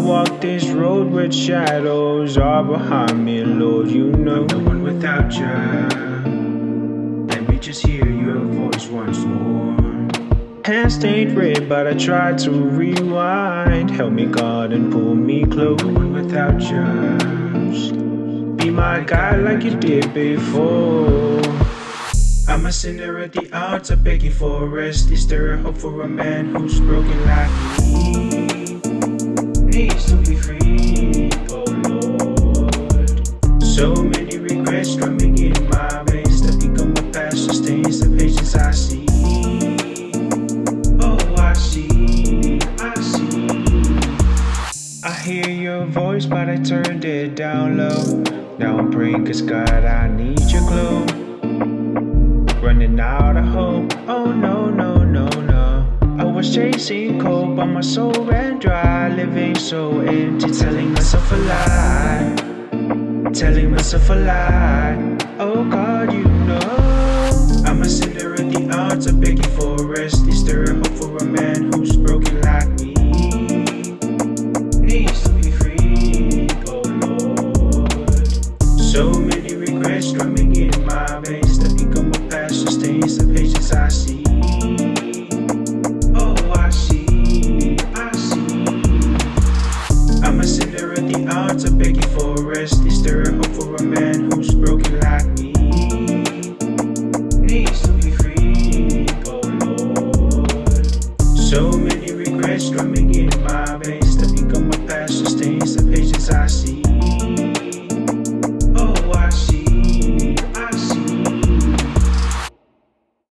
walk this road with shadows all behind me, Lord, you know. I'm the one without you. Let me just hear your voice once more. Hands stained red, but I tried to rewind. Help me, God, and pull me close. I'm the one without you. Be my guide like you did before. I'm a sinner at the altar, begging for rest. Is there a hope for a man who's broken like me? Needs to be free, oh Lord. So many regrets drumming in my veins. Stepping on my past sustains the patience I see. Oh, I see. I hear your voice, but I turned it down low. Now I'm praying, 'cause God, I need your glow. Running out of hope, oh no, no, no, no. I was chasing cold, but my soul ran dry. Living so empty, telling myself a lie. Telling myself a lie. Oh God, you know. I'm a sinner at the altar, begging for rest. Is there a hope for a man who's broken like me? Needs to be free, oh Lord. So many regrets drumming in my veins. Stepping on my past sustains the patience I see. Oh, I see. I'm a sinner at the altar, begging for rest. Is there a hope for a man who's broken like me?